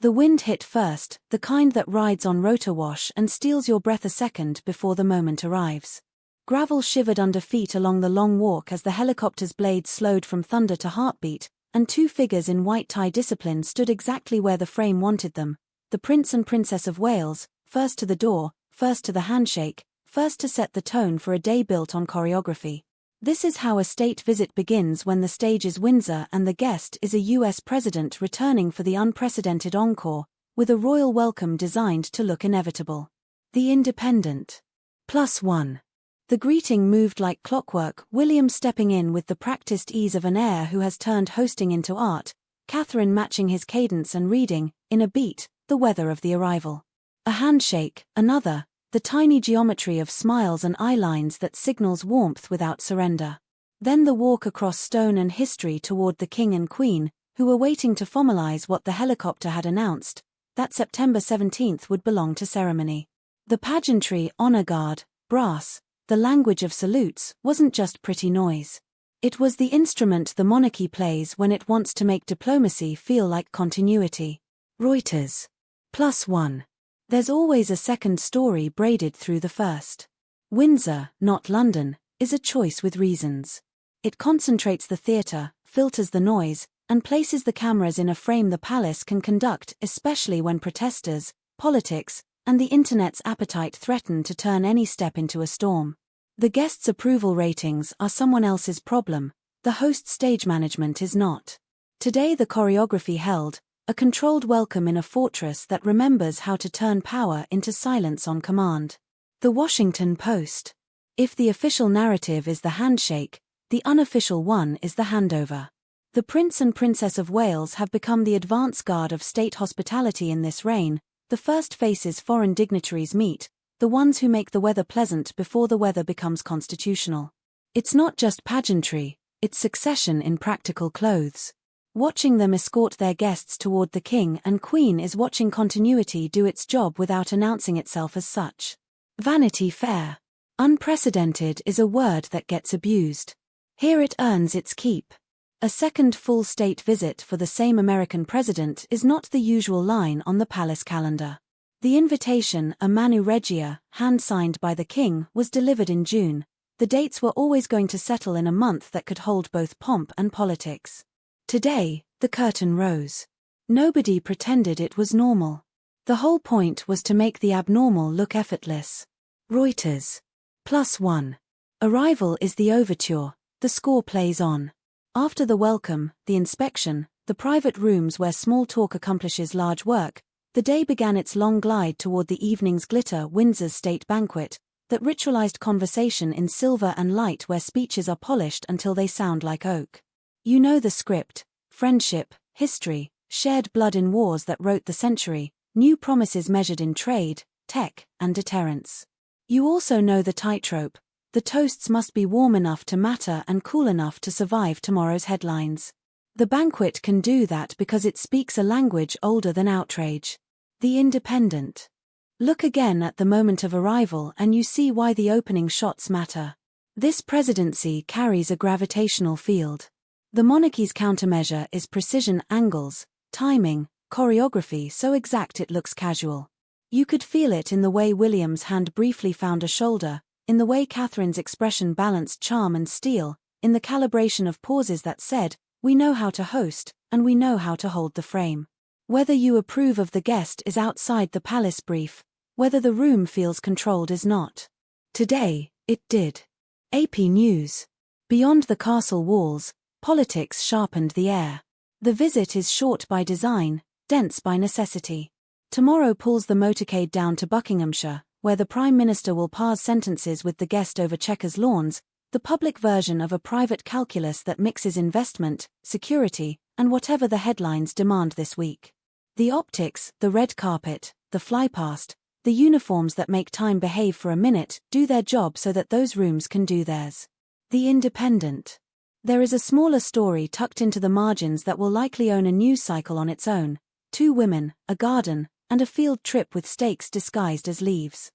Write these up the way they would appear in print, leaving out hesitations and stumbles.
The wind hit first, the kind that rides on rotor wash and steals your breath a second before the moment arrives. Gravel shivered under feet along the long walk as the helicopter's blades slowed from thunder to heartbeat, and two figures in white tie discipline stood exactly where the frame wanted them, the Prince and Princess of Wales, first to the door, first to the handshake, first to set the tone for a day built on choreography. This is how a state visit begins when the stage is Windsor and the guest is a US president returning for the unprecedented encore, with a royal welcome designed to look inevitable. The Independent. +1. The greeting moved like clockwork, William stepping in with the practiced ease of an heir who has turned hosting into art, Catherine matching his cadence and reading, in a beat, the weather of the arrival. A handshake, another, the tiny geometry of smiles and eye lines that signals warmth without surrender. Then the walk across stone and history toward the King and Queen, who were waiting to formalize what the helicopter had announced, that September 17th would belong to ceremony. The pageantry, honor guard, brass, the language of salutes, wasn't just pretty noise. It was the instrument the monarchy plays when it wants to make diplomacy feel like continuity. Reuters. +1. There's always a second story braided through the first. Windsor, not London, is a choice with reasons. It concentrates the theatre, filters the noise, and places the cameras in a frame the palace can conduct, especially when protesters, politics, and the internet's appetite threaten to turn any step into a storm. The guests' approval ratings are someone else's problem, the host's stage management is not. Today the choreography held, a controlled welcome in a fortress that remembers how to turn power into silence on command. The Washington Post. If the official narrative is the handshake, the unofficial one is the handover. The Prince and Princess of Wales have become the advance guard of state hospitality in this reign, the first faces foreign dignitaries meet, the ones who make the weather pleasant before the weather becomes constitutional. It's not just pageantry, it's succession in practical clothes. Watching them escort their guests toward the King and Queen is watching continuity do its job without announcing itself as such. Vanity Fair. Unprecedented is a word that gets abused. Here it earns its keep. A second full state visit for the same American president is not the usual line on the palace calendar. The invitation, a manu regia, hand-signed by the King, was delivered in June. The dates were always going to settle in a month that could hold both pomp and politics. Today, the curtain rose. Nobody pretended it was normal. The whole point was to make the abnormal look effortless. Reuters. +1. Arrival is the overture, the score plays on. After the welcome, the inspection, the private rooms where small talk accomplishes large work, the day began its long glide toward the evening's glitter, Windsor's state banquet, that ritualized conversation in silver and light where speeches are polished until they sound like oak. You know the script: friendship, history, shared blood in wars that wrote the century, new promises measured in trade, tech, and deterrence. You also know the tightrope: the toasts must be warm enough to matter and cool enough to survive tomorrow's headlines. The banquet can do that because it speaks a language older than outrage. The Independent. Look again at the moment of arrival and you see why the opening shots matter. This presidency carries a gravitational field. The monarchy's countermeasure is precision, angles, timing, choreography so exact it looks casual. You could feel it in the way William's hand briefly found a shoulder, in the way Catherine's expression balanced charm and steel, in the calibration of pauses that said, we know how to host, and we know how to hold the frame. Whether you approve of the guest is outside the palace brief, whether the room feels controlled is not. Today, it did. AP News. Beyond the castle walls, politics sharpened the air. The visit is short by design, dense by necessity. Tomorrow pulls the motorcade down to Buckinghamshire, where the Prime Minister will parse sentences with the guest over Chequers lawns, the public version of a private calculus that mixes investment, security, and whatever the headlines demand this week. The optics, the red carpet, the flypast, the uniforms that make time behave for a minute, do their job so that those rooms can do theirs. The Independent. There is a smaller story tucked into the margins that will likely own a news cycle on its own: 2 women, a garden, and a field trip with stakes disguised as leaves.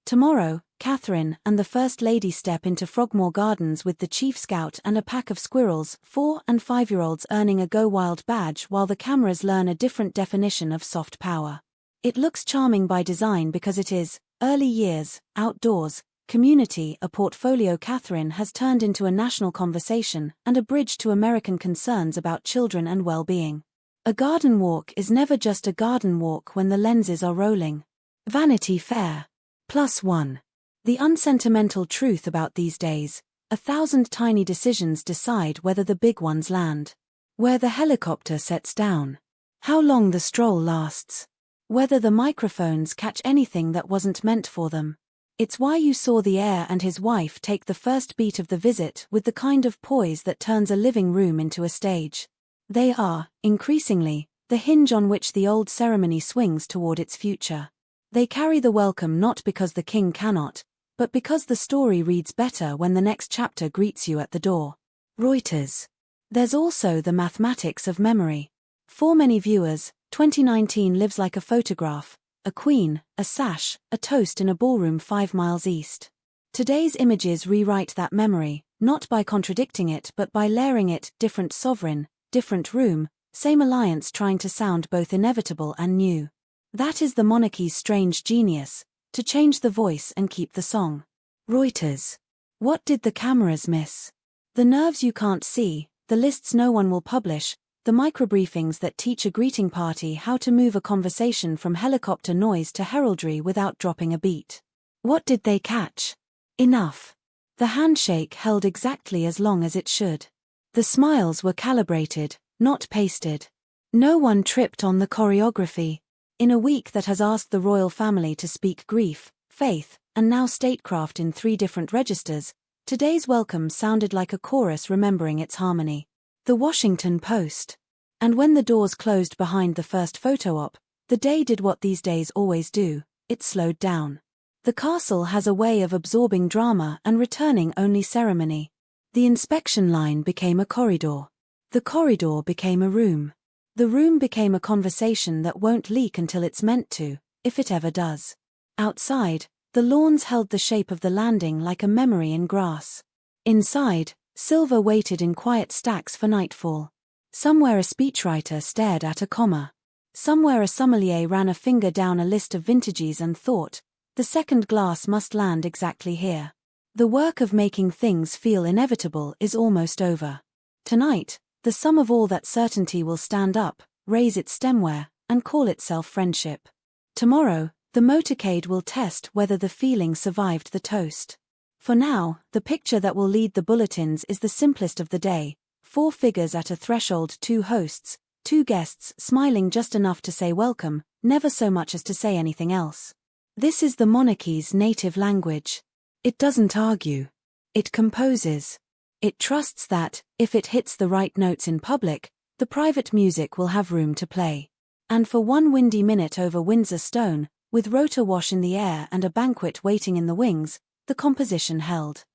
Tomorrow, Catherine, and the First Lady step into Frogmore Gardens with the Chief Scout and a pack of squirrels, 4- and 5-year-olds earning a Go Wild badge while the cameras learn a different definition of soft power. It looks charming by design because it is early years, outdoors, community, a portfolio Catherine has turned into a national conversation and a bridge to American concerns about children and well-being. A garden walk is never just a garden walk when the lenses are rolling. Vanity Fair. +1. The unsentimental truth about these days, 1,000 tiny decisions decide whether the big ones land. Where the helicopter sets down. How long the stroll lasts. Whether the microphones catch anything that wasn't meant for them. It's why you saw the heir and his wife take the first beat of the visit with the kind of poise that turns a living room into a stage. They are, increasingly, the hinge on which the old ceremony swings toward its future. They carry the welcome not because the king cannot, but because the story reads better when the next chapter greets you at the door. Reuters. There's also the mathematics of memory. For many viewers, 2019 lives like a photograph, a queen, a sash, a toast in a ballroom 5 miles east. Today's images rewrite that memory, not by contradicting it but by layering it, different sovereign, different room, same alliance trying to sound both inevitable and new. That is the monarchy's strange genius, to change the voice and keep the song. Reuters. What did the cameras miss? The nerves you can't see, the lists no one will publish, the microbriefings that teach a greeting party how to move a conversation from helicopter noise to heraldry without dropping a beat. What did they catch? Enough. The handshake held exactly as long as it should. The smiles were calibrated, not pasted. No one tripped on the choreography. In a week that has asked the royal family to speak grief, faith, and now statecraft in 3 different registers, today's welcome sounded like a chorus remembering its harmony. The Washington Post. And when the doors closed behind the first photo op, the day did what these days always do, it slowed down. The castle has a way of absorbing drama and returning only ceremony. The inspection line became a corridor. The corridor became a room. The room became a conversation that won't leak until it's meant to, if it ever does. Outside, the lawns held the shape of the landing like a memory in grass. Inside, silver waited in quiet stacks for nightfall. Somewhere a speechwriter stared at a comma. Somewhere a sommelier ran a finger down a list of vintages and thought, the second glass must land exactly here. The work of making things feel inevitable is almost over. Tonight, the sum of all that certainty will stand up, raise its stemware, and call itself friendship. Tomorrow, the motorcade will test whether the feeling survived the toast. For now, the picture that will lead the bulletins is the simplest of the day: 4 figures at a threshold, 2 hosts, 2 guests smiling just enough to say welcome, never so much as to say anything else. This is the monarchy's native language. It doesn't argue. It composes. It trusts that, if it hits the right notes in public, the private music will have room to play. And for one windy minute over Windsor Stone, with rotor wash in the air and a banquet waiting in the wings, the composition held.